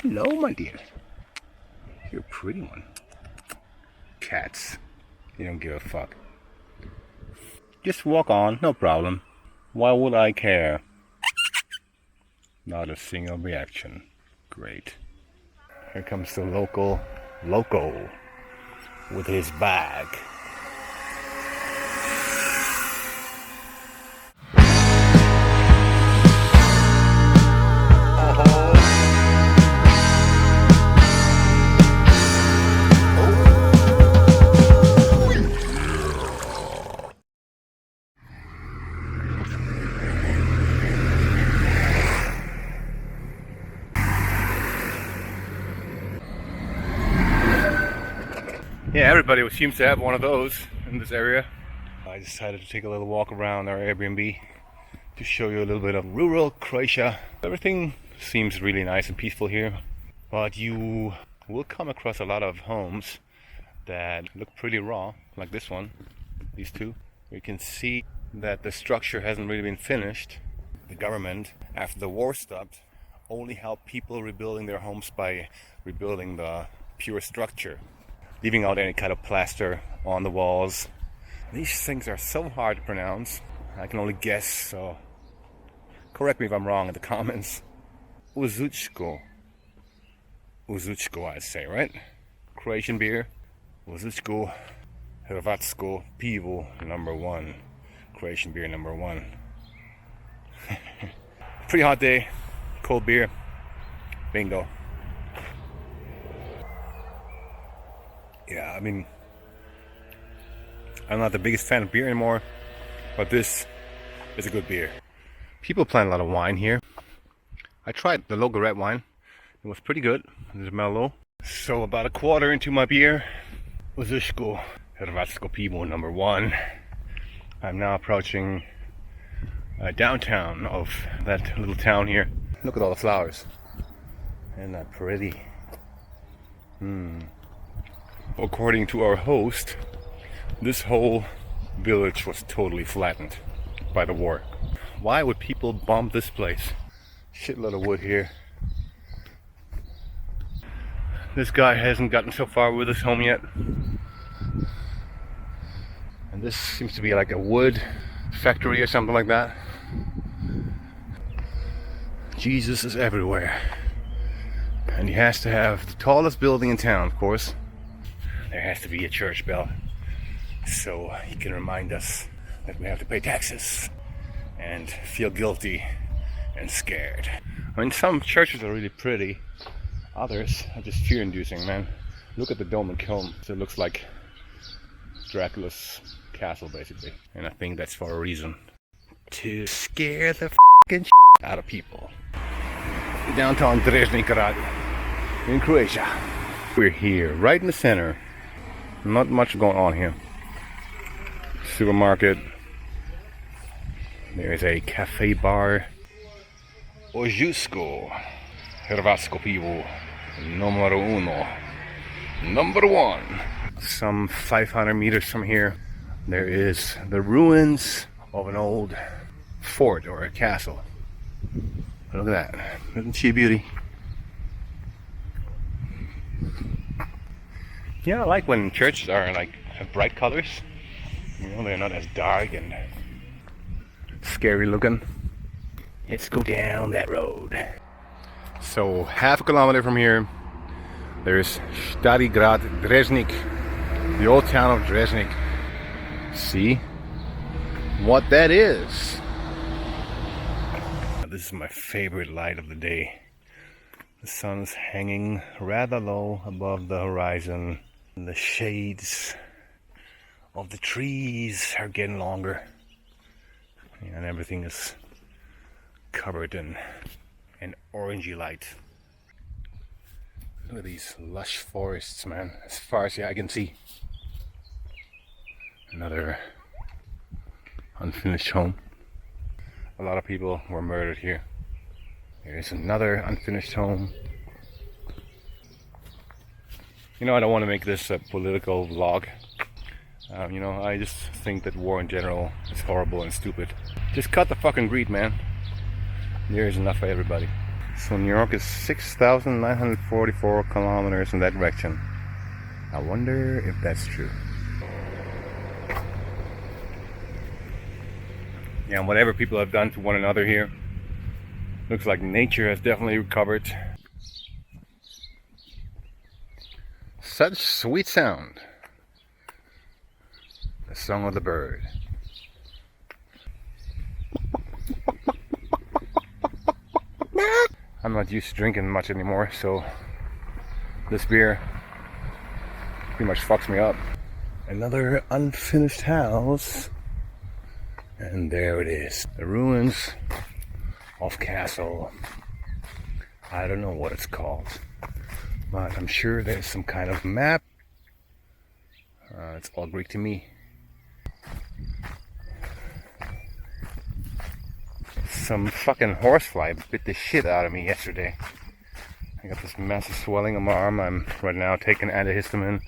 Hello, my dear. You're a pretty one. Cats. You don't give a fuck. Just walk on, no problem. Why would I care? Not a single reaction. Great. Here comes the loco with his bag. Yeah, everybody seems to have one of those in this area. I decided to take a little walk around our Airbnb to show you a little bit of rural Croatia. Everything seems really nice and peaceful here, but you will come across a lot of homes that look pretty raw, like this one, these two. You can see that the structure hasn't really been finished. The government, after the war stopped, only helped people rebuilding their homes by rebuilding the pure structure, leaving out any kind of plaster on the walls. These things are so hard to pronounce. I can only guess, so correct me if I'm wrong in the comments. Uzučko, I'd say, right? Croatian beer. Uzučko, Hrvatsko pivo #1. Croatian beer #1. Pretty hot day, cold beer. Bingo. Yeah, I mean, I'm not the biggest fan of beer anymore, but this is a good beer. People plant a lot of wine here. I tried the local red wine. It was pretty good. It was mellow. So about a quarter into my beer, Uzučko Hrvatsko pivo #1. I'm now approaching downtown of that little town here. Look at all the flowers. Isn't that pretty? According to our host, this whole village was totally flattened by the war. Why would people bomb this place? Shitload of wood here. This guy hasn't gotten so far with his home yet. And this seems to be like a wood factory or something like that. Jesus is everywhere. And he has to have the tallest building in town, of course. There has to be a church bell, so he can remind us that we have to pay taxes and feel guilty and scared. I mean, some churches are really pretty, others are just fear-inducing, man. Look at the dome and kiln. So it looks like Dracula's castle, basically, and I think that's for a reason. To scare the f***ing out of people. Downtown Dreznik Grad in Croatia. We're here, right in the center. Not much going on here. Supermarket. There's a cafe bar. Uzučko Hrvatsko pivo #1. #1. Some 500 meters from here, there is the ruins of an old fort or a castle. Look at that. Isn't she a beauty? Yeah, I like when churches are have bright colors. You know, they're not as dark and scary looking. Let's go down that road. So half a kilometer from here, there's Starigrad Dresnick, the old town of Dreznik. See what that is? This is my favorite light of the day. The sun's hanging rather low above the horizon. The shades of the trees are getting longer, and everything is covered in an orangey light. Look at these lush forests, man, as far as the eye can see. Another unfinished home. A lot of people were murdered here. There's another unfinished home. You know, I don't want to make this a political vlog. You know, I just think that war in general is horrible and stupid. Just cut the fucking greed, man. There is enough for everybody. So New York is 6,944 kilometers in that direction. I wonder if that's true. Yeah, and whatever people have done to one another here, looks like nature has definitely recovered. Such sweet sound. The song of the bird. I'm not used to drinking much anymore, so this beer pretty much fucks me up. Another unfinished house. And there it is. The ruins of Castle. I don't know what it's called, but I'm sure there's some kind of map. It's all Greek to me. Some fucking horsefly bit the shit out of me yesterday. I got this massive swelling on my arm. I'm right now taking antihistamine,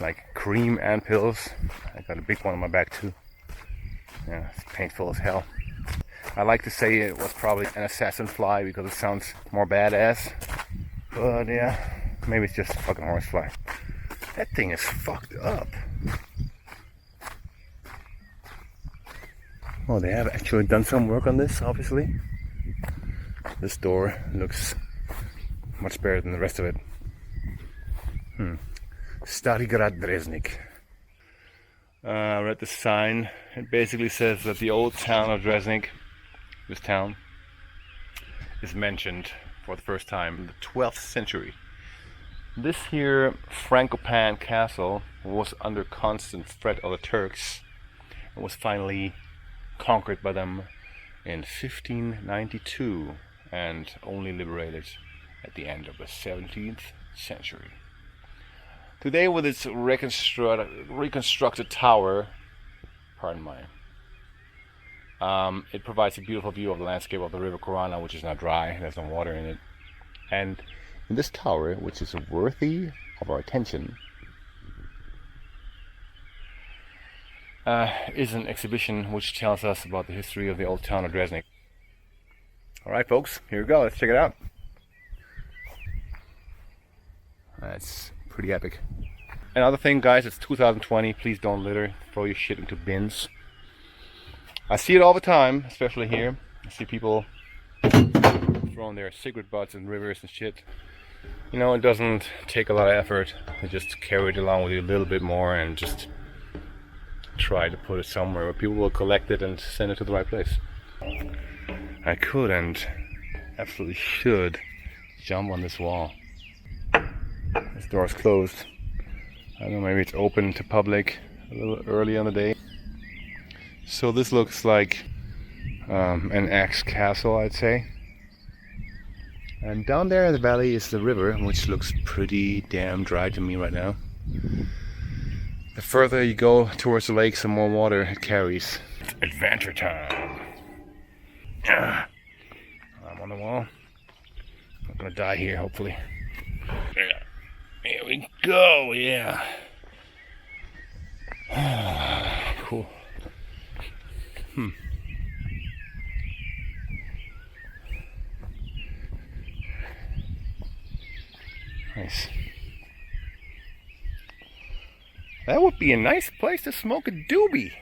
like cream and pills. I got a big one on my back too. Yeah, it's painful as hell. I like to say it was probably an assassin fly because it sounds more badass. But yeah, maybe it's just a fucking horsefly. That thing is fucked up. Well, they have actually done some work on this, obviously. This door looks much better than the rest of it. Starigrad Dresnick. I read the sign. It basically says that the old town of Dreznik, this town, is mentioned for the first time in the 12th century. This here Francophone Castle was under constant threat of the Turks and was finally conquered by them in 1592 and only liberated at the end of the 17th century. Today, with its reconstructed tower, it provides a beautiful view of the landscape of the river Corona, which is now dry, there's no water in it. And in this tower, which is worthy of our attention, is an exhibition which tells us about the history of the old town of Dreznik. Alright folks, here we go, let's check it out. That's pretty epic. Another thing guys, it's 2020, please don't litter, throw your shit into bins. I see it all the time, especially here. I see people throwing their cigarette butts in rivers and shit. You know, it doesn't take a lot of effort to just carry it along with you a little bit more and just try to put it somewhere where people will collect it and send it to the right place. I could and absolutely should jump on this wall. This door is closed. I don't know, maybe it's open to public a little early on the day. So this looks like an ex-castle, I'd say. And down there in the valley is the river, which looks pretty damn dry to me right now. The further you go towards the lake, the more water it carries. It's adventure time. I'm on the wall. I'm not gonna die here, hopefully. Yeah. Here we go, yeah. Cool. Nice. That would be a nice place to smoke a doobie.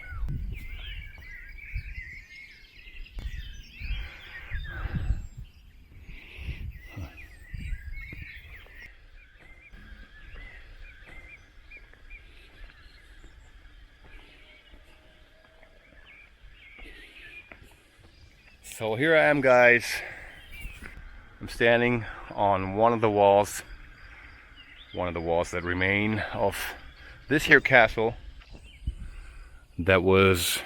So here I am, guys. I'm standing on one of the walls that remain of this here castle that was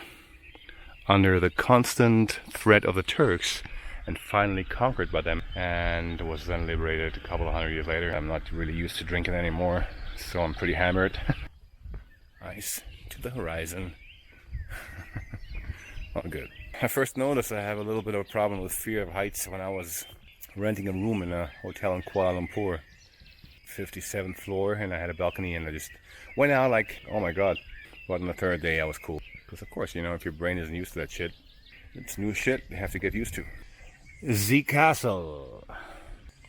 under the constant threat of the Turks and finally conquered by them and was then liberated a couple of hundred years later. I'm not really used to drinking anymore, so I'm pretty hammered. Ice to the horizon. Oh, good. I first noticed I have a little bit of a problem with fear of heights when I was renting a room in a hotel in Kuala Lumpur. 57th floor, and I had a balcony, and I just went out like, oh my god. But on the third day I was cool. Because of course, you know, if your brain isn't used to that shit, it's new shit you have to get used to. the castle.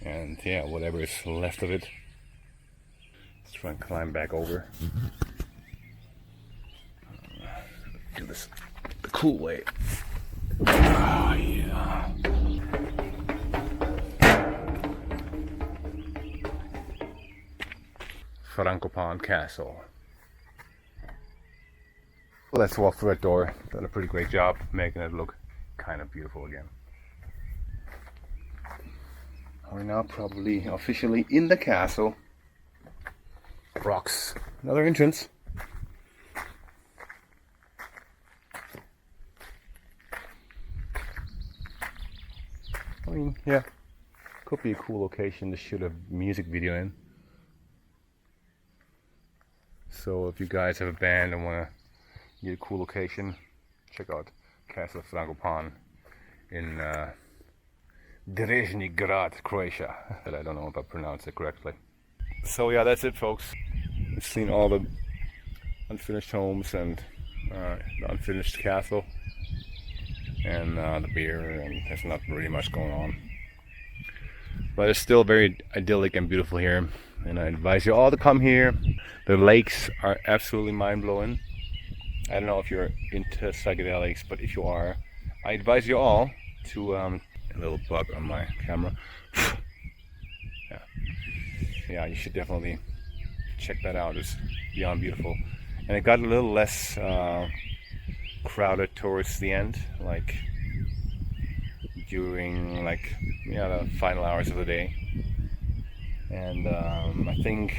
And yeah, whatever is left of it. Let's try and climb back over. Do this the cool way. Oh yeah. Francophone Castle. Well, let's walk through that door. Done a pretty great job making it look kind of beautiful again. We're now probably officially in the castle. Rocks. Another entrance. I mean, yeah, could be a cool location to shoot a music video in. So if you guys have a band and want to get a cool location, check out Castle Francophone in Dreznik Grad, Croatia. But I don't know if I pronounced it correctly. So yeah, that's it, folks. We've seen all the unfinished homes and the unfinished castle and the beer, and there's not really much going on. But it's still very idyllic and beautiful here, and I advise you all to come here. The lakes are absolutely mind-blowing. I don't know if you're into psychedelics, but if you are, I advise you all to a little bug on my camera. Yeah, you should definitely check that out. It's beyond beautiful, and it got a little less crowded towards the end, like during the final hours of the day. And I think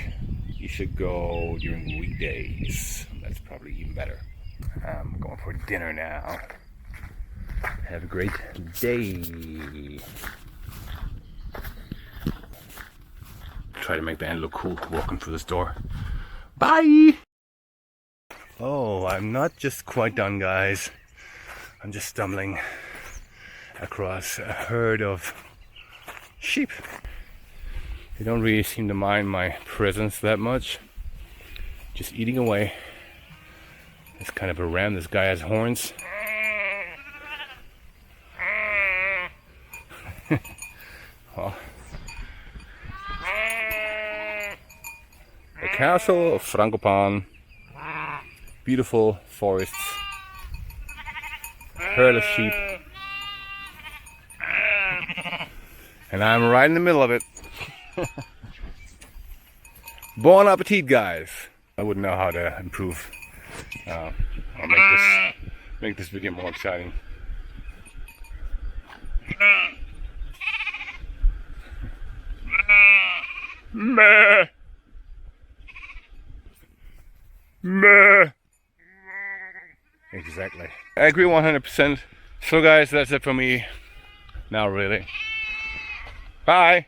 you should go during weekdays. That's probably even better. I'm going for dinner now. Have a great day. Try to make the end look cool walking through this door. Bye! Oh, I'm not just quite done, guys. I'm just stumbling across a herd of sheep. They don't really seem to mind my presence that much. Just eating away. It's kind of a ram. This guy has horns. Well, the castle of Francophone. Beautiful forests. Herd of sheep. And I'm right in the middle of it. Bon appetit, guys. I wouldn't know how to improve or make this video more exciting. Meh. Meh. Exactly. I agree 100%. So guys, that's it for me. Now really. Bye.